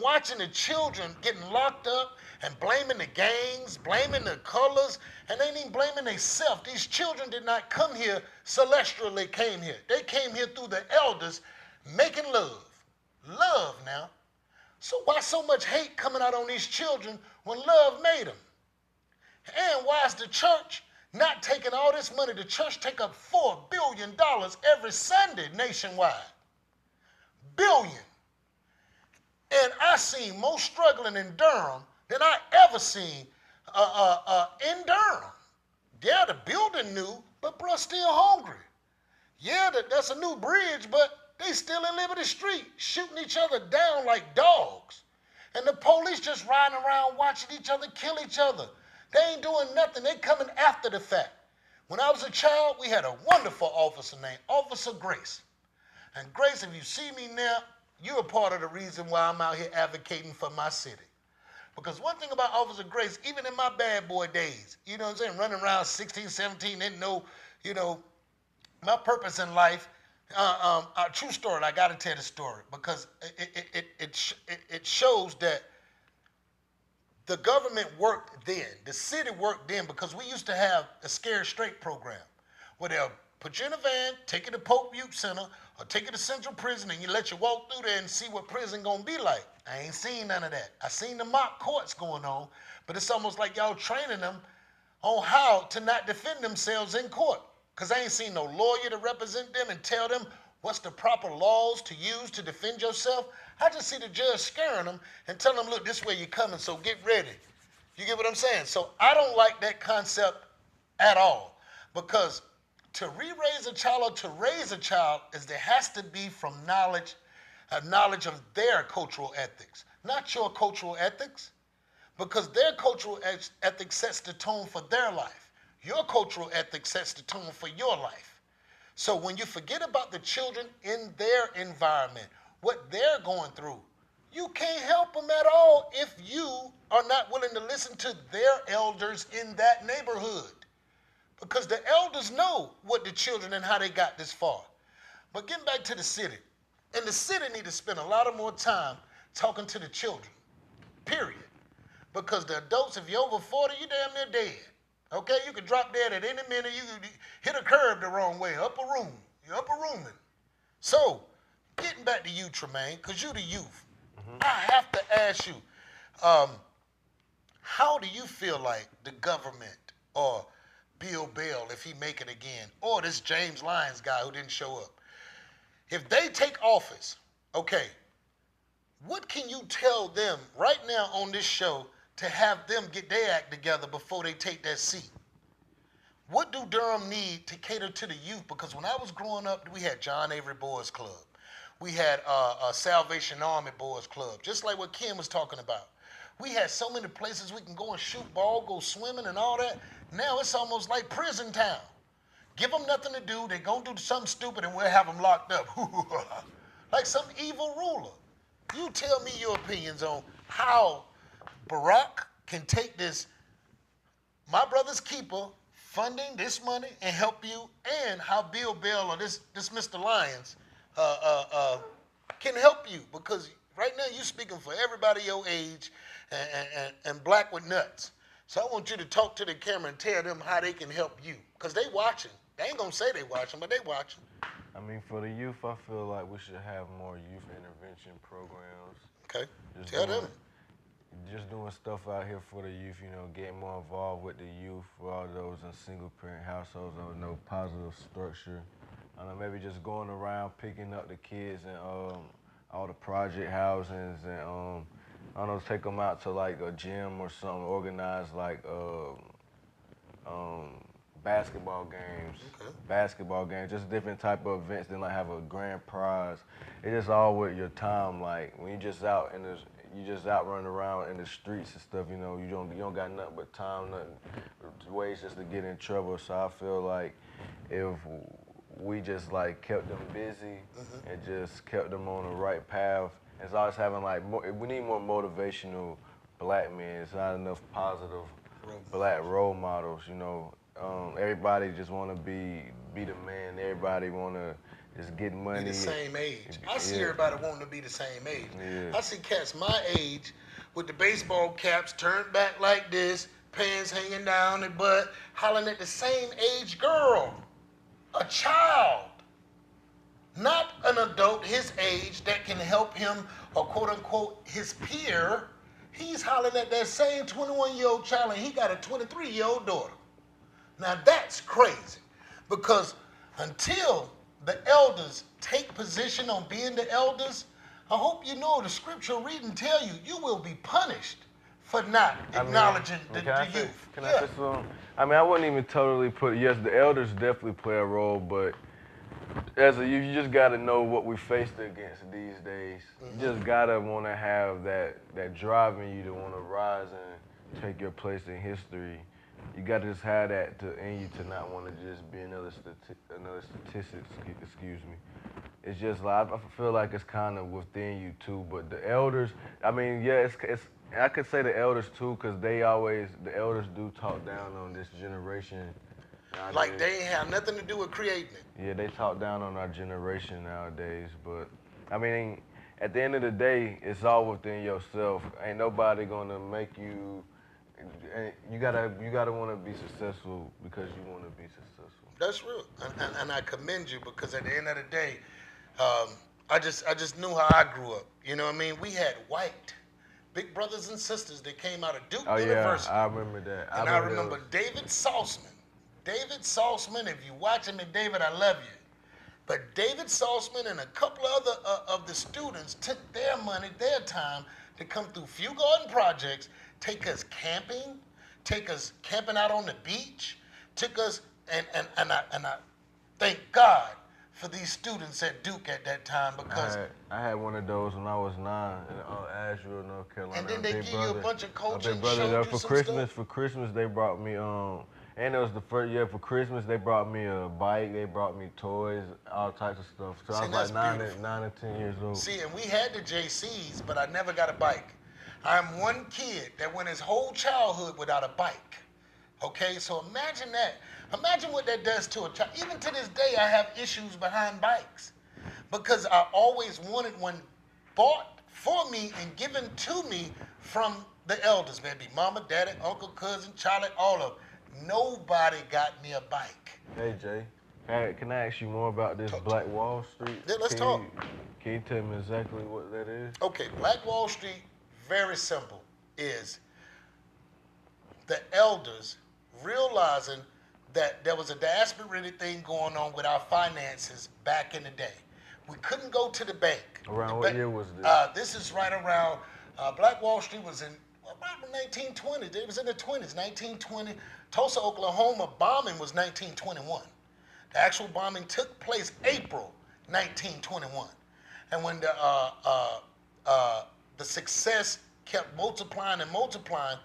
watching the children getting locked up and blaming the gangs, blaming the colors, and they ain't even blaming themselves. These children did not come here celestially, came here. They came here through the elders making love. Love now. So why so much hate coming out on these children when love made them? And why is the church not taking all this money? The church take up $4 billion every Sunday nationwide. Billion. And I seen more struggling in Durham than I ever seen in Durham. Yeah, the building new, but bruh still hungry. Yeah, that's a new bridge, but they still in Liberty Street, shooting each other down like dogs. And the police just riding around watching each other kill each other. They ain't doing nothing. They coming after the fact. When I was a child, we had a wonderful officer named Officer Grace. And Grace, if you see me now, you're a part of the reason why I'm out here advocating for my city. Because one thing about Officer Grace, even in my bad boy days, you know what I'm saying, running around 16, 17, didn't know, you know, my purpose in life. A true story, and I got to tell the story because it shows that the government worked then, the city worked then, because we used to have a Scared Straight program where they'll put you in a van, take you to Pope Youth Center, or take you to Central Prison, and you let you walk through there and see what prison gonna be like. I ain't seen none of that. I seen the mock courts going on, but it's almost like y'all training them on how to not defend themselves in court. Because I ain't seen no lawyer to represent them and tell them what's the proper laws to use to defend yourself. I just see the judge scaring them and telling them, look, this way you're coming, so get ready. You get what I'm saying? So I don't like that concept at all, because to re-raise a child or to raise a child is there has to be from knowledge of their cultural ethics, not your cultural ethics, because their cultural ethics sets the tone for their life. Your cultural ethics sets the tone for your life. So when you forget about the children in their environment, what they're going through, you can't help them at all if you are not willing to listen to their elders in that neighborhood. Because the elders know what the children and how they got this far. But getting back to the city, and the city need to spend a lot of more time talking to the children, period. Because the adults, if you're over 40, you damn near dead. Okay, you could drop dead at any minute. You could hit a curb the wrong way, upper room. You're upper rooming. So, getting back to you, Tremaine, because you're the youth, I have to ask you, how do you feel like the government or Bill Bell, if he make it again, or this James Lyons guy who didn't show up, if they take office, okay, what can you tell them right now on this show to have them get their act together before they take that seat? What do Durham need to cater to the youth? Because when I was growing up, we had John Avery Boys Club. We had a Salvation Army Boys Club, just like what Ken was talking about. We had so many places we can go and shoot ball, go swimming and all that. Now it's almost like prison town. Give them nothing to do, they're going to do something stupid and we'll have them locked up. Like some evil ruler. You tell me your opinions on how Barack can take this, my brother's keeper, funding this money and help you, and how Bill Bell or this Mr. Lyons can help you, because right now you're speaking for everybody your age and black with nuts. So I want you to talk to the camera and tell them how they can help you, because they watching. They ain't gonna say they watching, but they watching. I mean, for the youth, I feel like we should have more youth intervention programs. Okay, tell them. Just doing stuff out here for the youth, you know, getting more involved with the youth, for all those in single-parent households with no positive structure. I don't know, maybe just going around picking up the kids and all the project housings and, I don't know, take them out to like a gym or something, organize like basketball games, just different type of events, then like have a grand prize. It's just all with your time, like when you just out running around in the streets and stuff, you know, you don't got nothing but time, ways just to get in trouble. So I feel like if we just like kept them busy and just kept them on the right path, it's always having like we need more motivational black men. It's not enough positive black role models, you know. Everybody just want to be the man. Everybody want to just get money. Be the same age. I see everybody wanting to be the same age. I see cats my age with the baseball caps turned back like this, pants hanging down their butt, hollering at the same age girl. A child. Not an adult his age that can help him, or quote unquote his peer. He's hollering at that same 21-year-old child and he got a 23-year-old daughter. Now that's crazy, because until the elders take position on being the elders, I hope you know the scripture reading tell you, you will be punished for not acknowledging the youth. Can I say something? I mean, I wouldn't even totally put, yes, the elders definitely play a role, but you just gotta know what we faced against these days. You just gotta wanna have that drive in you to wanna rise and take your place in history. You gotta just have that in you to not wanna just be another statistic. Excuse me. It's just like I feel like it's kind of within you too. But the elders, I mean, yeah, it's I could say the elders too, cause the elders do talk down on this generation. Nowadays. Like they ain't have nothing to do with creating it. Yeah, they talk down on our generation nowadays, but I mean, at the end of the day, it's all within yourself. Ain't nobody gonna make you. You gotta want to be successful because you want to be successful. That's real, and I commend you because at the end of the day, I just knew how I grew up. You know what I mean? We had white big brothers and sisters that came out of Duke University. I remember that. And I remember David Saltzman. David Saltzman, if you watching me, David, I love you. But David Saltzman and a couple other of the students took their money, their time to come through Few Garden Projects, take us camping out on the beach, took us, and I thank God for these students at Duke at that time because I had one of those when I was 9 in Asheville, North Carolina. And then they give you a bunch of culture and brother, showed you for some Christmas. stuff. For Christmas, they brought me and it was the first year for Christmas. They brought me a bike. They brought me toys, all types of stuff. So I was like 9 or 10 years old. See, and we had the JCs, but I never got a bike. I'm one kid that went his whole childhood without a bike. Okay, so imagine that. Imagine what that does to a child. Even to this day, I have issues behind bikes because I always wanted one bought for me and given to me from the elders, maybe mama, daddy, uncle, cousin, Charlie, all of them. Nobody got me a bike. Hey, Jay, can I ask you more about this Black Wall Street? Yeah, let's talk. Can you tell me exactly what that is? Okay, Black Wall Street, very simple, is the elders realizing that there was a diaspora thing going on with our finances back in the day. We couldn't go to the bank. Around what year was this? This is right around, Black Wall Street was in about 1920. It was in the 20s, 1920. Tulsa, Oklahoma bombing was 1921. The actual bombing took place April 1921. And when the success kept multiplying and multiplying,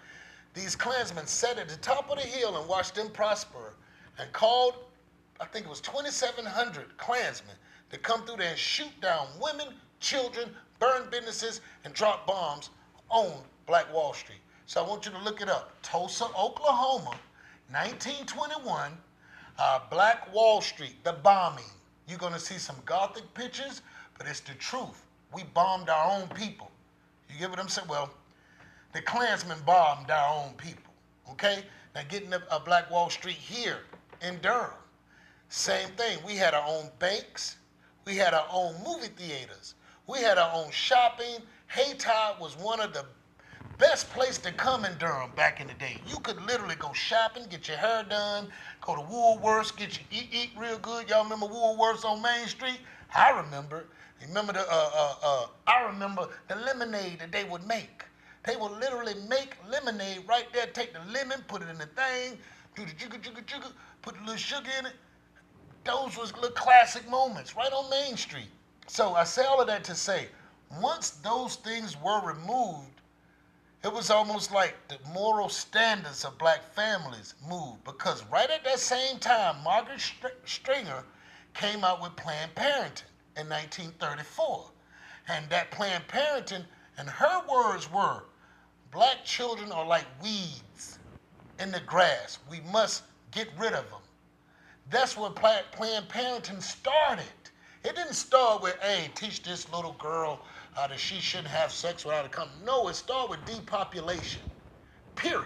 these Klansmen sat at the top of the hill and watched them prosper and called, I think it was 2,700 Klansmen to come through there and shoot down women, children, burn businesses, and drop bombs on Black Wall Street. So I want you to look it up. Tulsa, Oklahoma, 1921, Black Wall Street, the bombing. You're gonna see some Gothic pictures, but it's the truth. We bombed our own people. You get what I'm saying? Well, the Klansmen bombed our own people, okay? Now getting a Black Wall Street here in Durham, same thing. We had our own banks. We had our own movie theaters. We had our own shopping. Haytide was one of the best place to come in Durham back in the day. You could literally go shopping, get your hair done, go to Woolworths, get your eat real good. Y'all remember Woolworths on Main Street? I remember. I remember the lemonade that they would make. They would literally make lemonade right there. Take the lemon, put it in the thing, do the jigga, put a little sugar in it. Those was little classic moments right on Main Street. So I say all of that to say, once those things were removed, it was almost like the moral standards of black families moved, because right at that same time, Margaret Stringer came out with Planned Parenthood in 1934. And that Planned Parenthood, and her words were, black children are like weeds in the grass. We must get rid of them. That's where Planned Parenthood started. It didn't start with, hey, teach this little girl that she shouldn't have sex without a condom. No, it started with depopulation, period.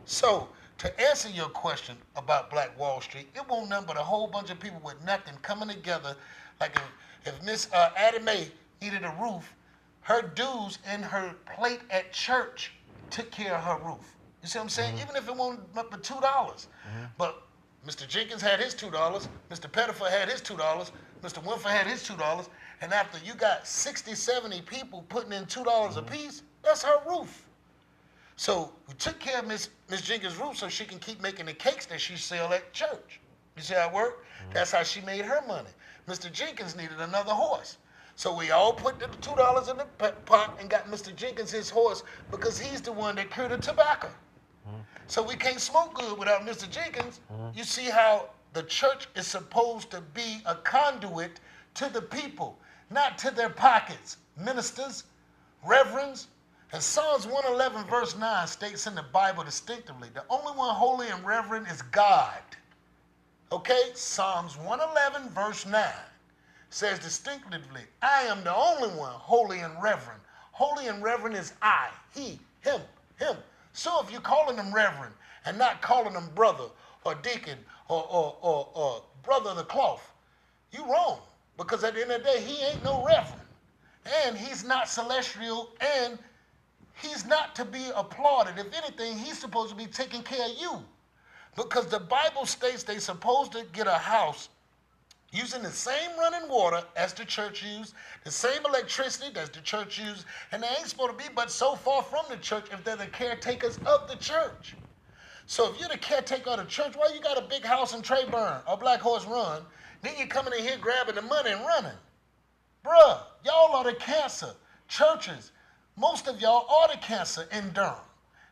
So to answer your question about Black Wall Street, it won't nothing but a whole bunch of people with nothing coming together. Like if Miss Addie Mae needed a roof, her dues and her plate at church took care of her roof. You see what I'm saying? Even if it wasn't up to $2. But Mr. Jenkins had his $2, Mr. Pettifer had his $2, Mr. Winfrey had his $2, and after you got 60, 70 people putting in $2 a piece, that's her roof. So we took care of Miss Jenkins' roof so she can keep making the cakes that she sell at church. You see how it worked? That's how she made her money. Mr. Jenkins needed another horse. So we all put the $2 in the pot and got Mr. Jenkins his horse because he's the one that cured the tobacco. So we can't smoke good without Mr. Jenkins. You see how the church is supposed to be a conduit to the people, not to their pockets. Ministers, reverends, and Psalms 111 verse 9 states in the Bible distinctively, the only one holy and reverend is God. Okay, Psalms 111 verse 9 says distinctively, I am the only one holy and reverend. Holy and reverend is I, he, him, him. So if you're calling them reverend and not calling them brother or deacon or brother of the cloth, you wrong. Because at the end of the day, he ain't no reverend. And he's not celestial, and he's not to be applauded. If anything, he's supposed to be taking care of you. Because the Bible states they're supposed to get a house using the same running water as the church used, the same electricity that the church used, and they ain't supposed to be but so far from the church if they're the caretakers of the church. So if you're the caretaker of the church, why you got a big house in Trayburn or Black Horse Run, then you're coming in here grabbing the money and running? Bruh, y'all are the cancer. Churches, most of y'all are the cancer in Durham.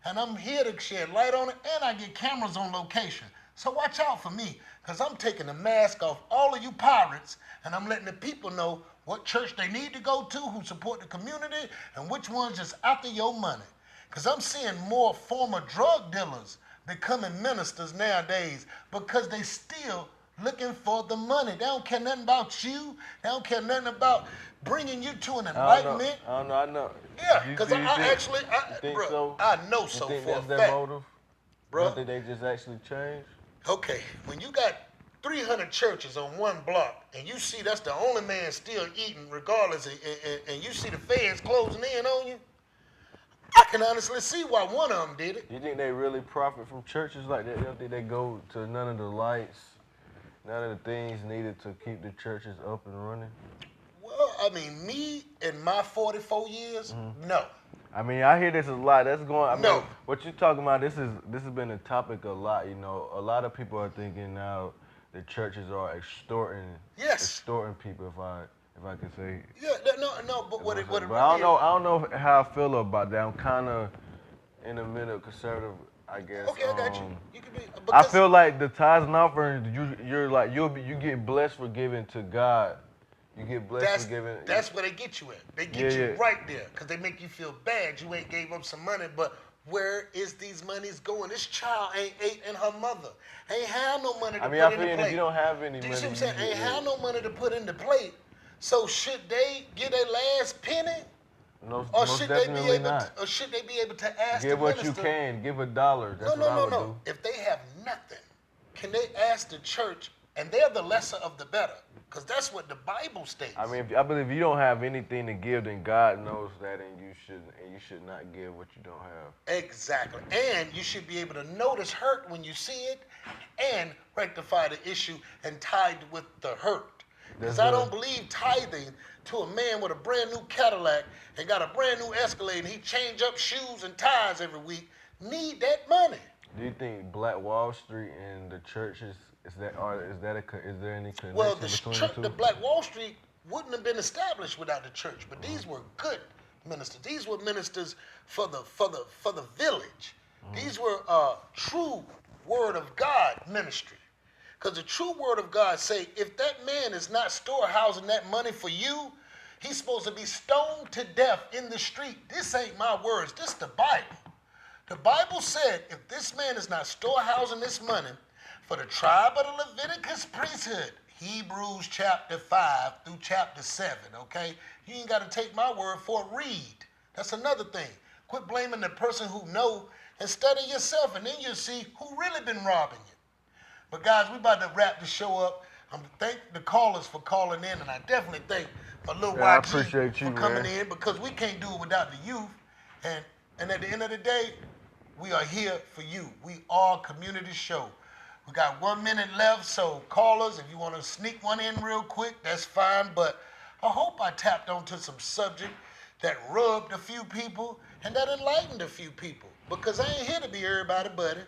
And I'm here to shed light on it, and I get cameras on location. So watch out for me, because I'm taking the mask off all of you pirates, and I'm letting the people know what church they need to go to, who support the community, and which one's just after your money. Because I'm seeing more former drug dealers becoming ministers nowadays because they still looking for the money. They don't care nothing about you. They don't care nothing about bringing you to an enlightenment. I know. Yeah, because I think bro, so? I know so You think for that's a their fact. motive? Bro. You think they just actually changed? Okay, when you got 300 churches on one block, and you see that's the only man still eating regardless, and you see the feds closing in on you, I can honestly see why one of them did it. You think they really profit from churches like that? You don't think they go to none of the lights, none of the things needed to keep the churches up and running? Well, I mean, me in my 44 years, no. I mean, I hear this a lot. That's going. I mean, No. what you're talking about. This has been a topic a lot. You know, a lot of people are thinking now the churches are extorting people. If I could say. Yeah, no. But what it But really I don't know how I feel about that. I'm kind of in the middle, conservative, I guess. Okay, I got you. You can be. I feel like the tithes and offerings, you get blessed for giving to God. You get blessed for giving. That's where they get you at. They get you right there because they make you feel bad. You ain't gave up some money, but where is these monies going? This child ain't ate in her mother. Ain't have no money to put in the plate. I feel if you don't have any money, you see what I'm saying? Ain't have no money to put in the plate. So should they get their last penny? No, or most should definitely they be able not. or should they be able to ask Give the what minister? you can. Give $1. That's what I would do. If they have nothing, can they ask the church? And they're the lesser of the better, because that's what the Bible states. I mean, I believe if you don't have anything to give, then God knows that, and you should not give what you don't have. Exactly, and you should be able to notice hurt when you see it, and rectify the issue and tithe with the hurt. Because I don't believe tithing to a man with a brand new Cadillac and got a brand new Escalade, and he change up shoes and ties every week. Need that money. Do you think Black Wall Street and the churches is there any connection Well, between the two? the Black Wall Street wouldn't have been established without the church, but these were good ministers. These were ministers for the village. These were true Word of God ministry. Because the true Word of God say, if that man is not storehousing that money for you, he's supposed to be stoned to death in the street. This ain't my words. This is the Bible. The Bible said, if this man is not storehousing this money for the tribe of the Leviticus priesthood, Hebrews chapter 5 through chapter 7, okay? You ain't got to take my word for it. Read. That's another thing. Quit blaming the person who know and study yourself, and then you'll see who really been robbing you. But guys, we about to wrap the show up. I'm thank the callers for calling in, and I definitely thank my little I YG appreciate you, for coming man. in, because we can't do it without the youth. And at the end of the day, we are here for you. We are a community show. We got 1 minute left, so callers, if you want to sneak one in real quick, that's fine. But I hope I tapped onto some subject that rubbed a few people and that enlightened a few people. Because I ain't here to be everybody buddy,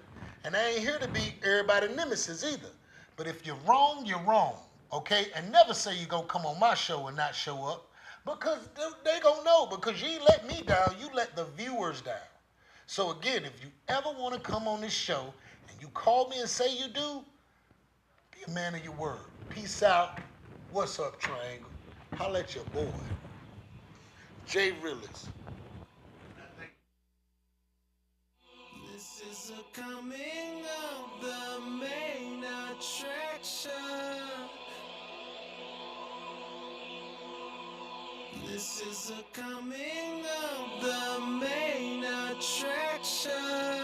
and I ain't here to be everybody nemesis either. But if you're wrong, you're wrong, okay? And never say you're going to come on my show and not show up because they going to know because you ain't let me down, you let the viewers down. So again, if you ever want to come on this show and you call me and say you do, be a man of your word. Peace out. What's up, Triangle? Holla at your boy. Jay Rillis. This is a coming of the main attraction. This is a coming of the main attraction.